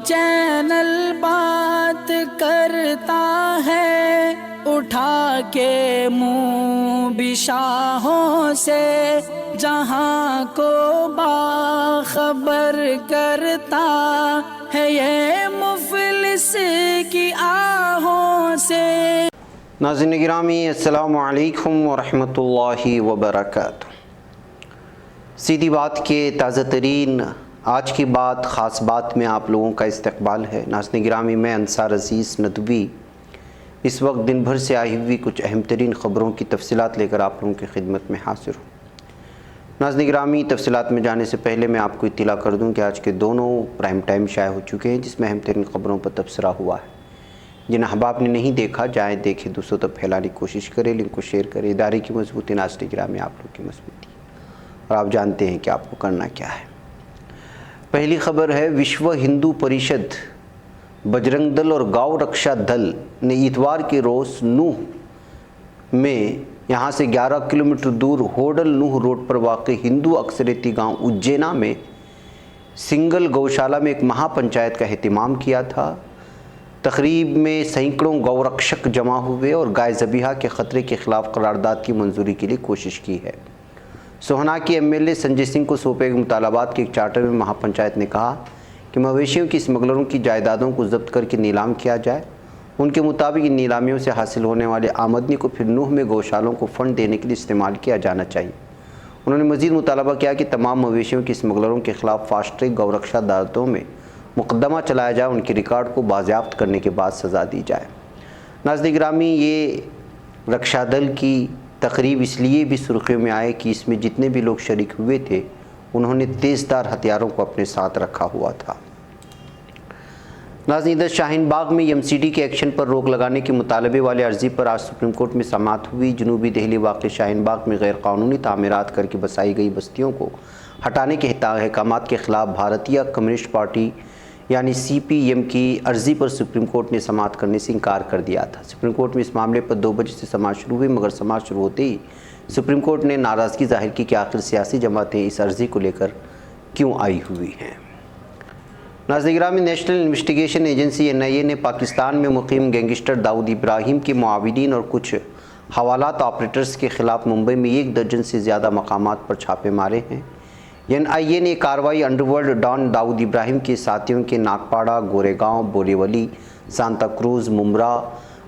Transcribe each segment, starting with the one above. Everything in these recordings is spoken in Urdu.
چینل بات کرتا ہے، اٹھا کے منہ بھی شاہوں سے جہاں کو باخبر کرتا ہے، یہ مفلس کی آہوں سے۔ ناظرین گرامی، السلام علیکم ورحمۃ اللہ وبرکاتہ۔ سیدھی بات کے تازہ ترین آج کی بات، خاص بات میں آپ لوگوں کا استقبال ہے۔ ناظرین گرامی، میں انصار عزیز ندوی اس وقت دن بھر سے آئی ہوئی کچھ اہم ترین خبروں کی تفصیلات لے کر آپ لوگوں کی خدمت میں حاضر ہوں۔ ناظرین گرامی، تفصیلات میں جانے سے پہلے میں آپ کو اطلاع کر دوں کہ آج کے دونوں پرائم ٹائم شائع ہو چکے ہیں، جس میں اہم ترین خبروں پر تبصرہ ہوا ہے۔ جن احباب نے نہیں دیکھا، جائیں دیکھیں، دوسروں تک پھیلانے کی کوشش کریں، لنک کو شیئر کریں۔ ادارے کی مضبوطی ناظرین گرامی آپ لوگ کی مضبوطی، اور آپ جانتے ہیں کہ آپ کو کرنا کیا ہے۔ پہلی خبر ہے، وشو ہندو پریشد، بجرنگ دل اور گاؤں رکشا دل نے اتوار کے روز نوح میں یہاں سے 11 کلومیٹر دور ہوڈل نوح روڈ پر واقع ہندو اکثریتی گاؤں اجینا میں سنگل گوشالہ میں ایک مہا پنچایت کا اہتمام کیا تھا۔ تقریب میں سینکڑوں گو رکشک جمع ہوئے اور گائے ذبیحہ کے خطرے کے خلاف قرارداد کی منظوری کے لیے کوشش کی ہے۔ سوہنا کے M L A Sanjay Singh کو سونپے گئے مطالبات کے ایک چارٹر میں مہا پنچایت نے کہا کہ مویشیوں کی اسمگلروں کی جائیدادوں کو ضبط کر کے نیلام کیا جائے۔ ان کے مطابق ان نیلامیوں سے حاصل ہونے والے آمدنی کو پھر نوح میں گوشالوں کو فنڈ دینے کے لیے استعمال کیا جانا چاہیے۔ انہوں نے مزید مطالبہ کیا کہ تمام مویشیوں کی اسمگلروں کے خلاف فاسٹ ٹریک گو رکشا عدالتوں میں مقدمہ چلایا جائے، ان کے ریکارڈ کو بازیافت کرنے کے بعد سزا دی جائے۔ ناظرین گرامی، یہ رکشا دل کی تقریب اس لیے بھی سرخیوں میں آئے کہ اس میں جتنے بھی لوگ شریک ہوئے تھے انہوں نے تیز دھار ہتھیاروں کو اپنے ساتھ رکھا ہوا تھا۔ ناظرین، ادھر شاہین باغ میں ایم سی ڈی کے ایکشن پر روک لگانے کے مطالبے والے عرضی پر آج سپریم کورٹ میں سماعت ہوئی۔ جنوبی دہلی واقع شاہین باغ میں غیر قانونی تعمیرات کر کے بسائی گئی بستیوں کو ہٹانے کے احکامات کے خلاف بھارتیہ کمیونسٹ پارٹی یعنی سی پی ایم کی عرضی پر سپریم کورٹ نے سماعت کرنے سے انکار کر دیا تھا۔ سپریم کورٹ میں اس معاملے پر 2 بجے سے سماعت شروع ہوئی، مگر سماعت شروع ہوتے ہی سپریم کورٹ نے ناراضگی ظاہر کی کہ آخر سیاسی جماعتیں اس عرضی کو لے کر کیوں آئی ہوئی ہیں۔ ناظرین گرامی، نیشنل انویسٹیگیشن ایجنسی NIA نے پاکستان میں مقیم گینگسٹر داؤد ابراہیم کے معاونین اور کچھ حوالات آپریٹرز کے خلاف ممبئی میں 1 درجن سے زیادہ مقامات پر چھاپے مارے ہیں۔ NIA نے کارروائی انڈر ورلڈ ڈان داؤد ابراہیم کے ساتھیوں کے ناگپاڑا، گوریگاؤں، بوریولی، سانتا کروز، ممبرا،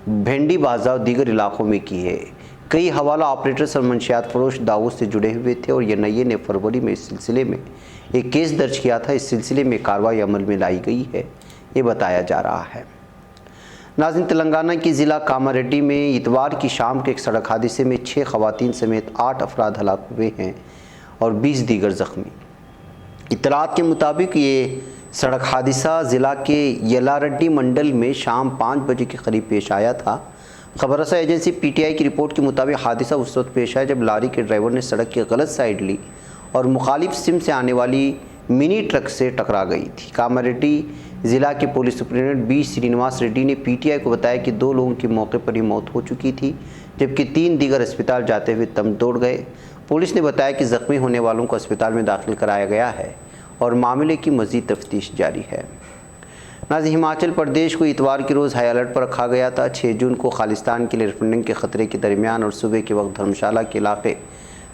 بھینڈی بازار اور دیگر علاقوں میں کی ہے۔ کئی حوالہ آپریٹرز اور منشیات فروش داؤد سے جڑے ہوئے تھے اور NIA نے فروری میں اس سلسلے میں ایک کیس درج کیا تھا۔ اس سلسلے میں کارروائی عمل میں لائی گئی ہے، یہ بتایا جا رہا ہے۔ ناظرین، تلنگانہ کی ضلع کاماریڈی میں اتوار کی شام کے ایک سڑک حادثے میں 6 خواتین سمیت 8 افراد ہلاک ہوئے ہیں اور 20 دیگر زخمی۔ اطلاعات کے مطابق یہ سڑک حادثہ ضلع کے یلاریڈی منڈل میں شام 5 بجے کے قریب پیش آیا تھا۔ خبر رساں ایجنسی PTI کی رپورٹ کے مطابق حادثہ اس وقت پیش آیا جب لاری کے ڈرائیور نے سڑک کی غلط سائیڈ لی اور مخالف سمت سے آنے والی منی ٹرک سے ٹکرا گئی تھی۔ کاماریڈی ضلع کے police superintendent B Srinivas ready نے PTI کو بتایا کہ 2 لوگوں کی موقع پر ہی موت ہو چکی تھی، جبکہ 3 دیگر اسپتال جاتے ہوئے دم توڑ گئے۔ پولیس نے بتایا کہ زخمی ہونے والوں کو اسپتال میں داخل کرایا گیا ہے اور معاملے کی مزید تفتیش جاری ہے۔ ناظرین، ہماچل پردیش کو اتوار کے روز ہائی الرٹ پر رکھا گیا تھا۔ 6 جون کو خالصتان کے لیے ریفرنڈم کے خطرے کے درمیان اور صبح کے وقت دھرمشالہ کے علاقے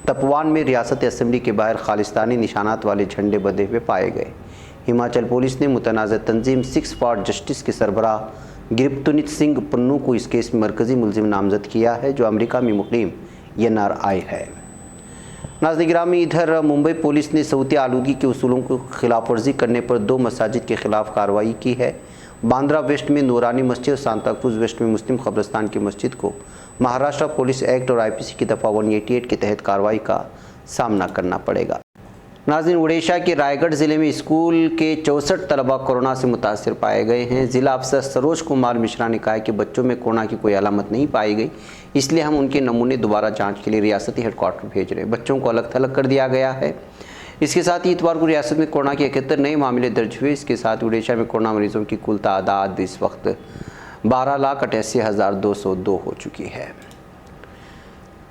تپوان میں ریاست اسمبلی کے باہر خالصتانی نشانات والے جھنڈے بندھے ہوئے پائے گئے۔ ہماچل پولیس نے متنازع تنظیم 6 فار جسٹس کے سربراہ گرپتنت سنگھ پنو کو اس کیس میں مرکزی ملزم نامزد کیا ہے، جو امریکہ میں مقیم NRI ہے۔ ناظرین گرامی، ادھر ممبئی پولیس نے صوتی آلودگی کے اصولوں کو خلاف ورزی کرنے پر 2 مساجد کے خلاف کارروائی کی ہے۔ باندرا ویسٹ میں نورانی مسجد اور سانتا کروز ویسٹ میں مسلم قبرستان کی مسجد کو مہاراشٹر پولیس ایکٹ اور IPC کی دفعہ 188 کے تحت کارروائی کا سامنا کرنا پڑے گا۔ ناظرین، اڑیسہ کے رائے گڑھ ضلع میں اسکول کے 64 طلبہ کورونا سے متاثر پائے گئے ہیں۔ ضلع افسر سروج کمار مشرا نے کہا کہ بچوں میں کورونا کی کوئی علامت نہیں پائی گئی، اس لیے ہم ان کے نمونے دوبارہ جانچ کے لیے ریاستی ہیڈ کوارٹر بھیج رہے ہیں۔ بچوں کو الگ تھلگ کر دیا گیا ہے۔ اس کے ساتھ ہی اتوار کو ریاست میں کورونا کے 71 نئے معاملے درج ہوئے۔ اس کے ساتھ اڑیسہ میں کورونا مریضوں کی کل تعداد اس وقت 12,88,202 ہو چکی ہے۔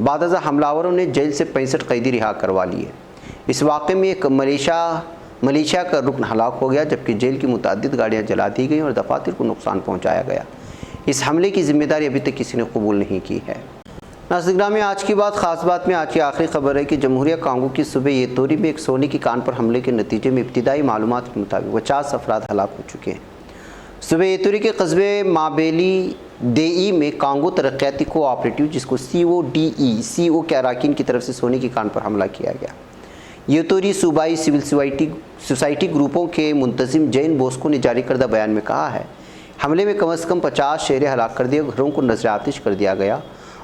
بعد ازاں حملہ نے جیل سے 65 قیدی رہا کروا لیے۔ اس واقعے میں ایک ملیشیا کا رکن ہلاک ہو گیا، جبکہ جیل کی متعدد گاڑیاں جلا دی گئیں اور دفاتر کو نقصان پہنچایا گیا۔ اس حملے کی ذمہ داری ابھی تک کسی نے قبول نہیں کی ہے۔ ناظرین گرامی، آج کی بات خاص بات میں آج کی آخری خبر ہے کہ جمہوریہ کانگو کی صوبے ایتوری میں ایک سونے کی کان پر حملے کے نتیجے میں ابتدائی معلومات کے مطابق 50 افراد ہلاک ہو چکے ہیں۔ صوبے ایتوری کے قصبے مابیلی دیئی میں کانگو ترقیاتی کوآپریٹیو، جس کو CODE کے اراکین کی طرف سے سونے کی کان پر حملہ کیا گیا۔ ایتوری صوبائی سول سوسائٹی گروپوں کے منتظم جین بوسکو نے جاری کردہ بیان میں کہا ہے، حملے میں کم از کم 50 شہری ہلاک کر دیے، گھروں کو نذر آتش کر دیا گیا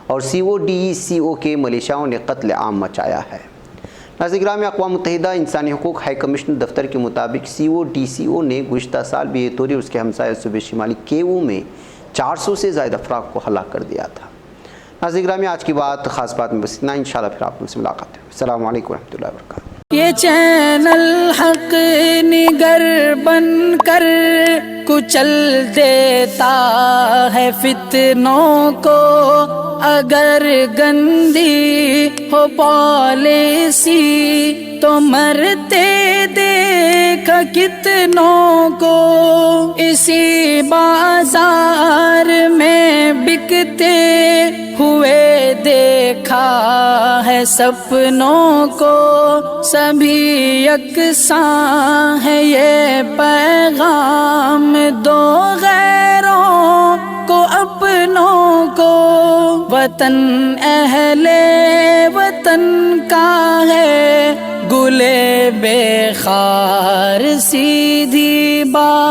اور CODE کے ملیشیاؤں نے قتل عام مچایا ہے۔ ناظرین گرامی، اقوام متحدہ انسانی حقوق ہائی کمشنر دفتر کے مطابق CODCO نے گزشتہ سال بھی ایتوری اور اس کے ہمسایہ صوبے شمالی کیوو میں 400 سے زائد افراد کو ہلاک کر دیا تھا۔ ناظرین گرامی، آج کی بات خاص بات میں بس اتنا، انشاءاللہ پھر آپ سے ملاقات ہے۔ السلام علیکم ورحمۃ اللہ وبرکاتہ۔ یہ چینل حق نگر بن کر کچل دیتا ہے فتنوں کو، اگر گندی ہو پالیسی تو مرتے دیکھ کتنوں کو، اسی بازار میں بکتے ہوئے دیکھا ہے سپنوں کو، سبھی یکساں ہے یہ پیغام دو غیروں کو اپنوں کو، وطن اہل وطن کا ہے گلے بے خار سیدھی بات۔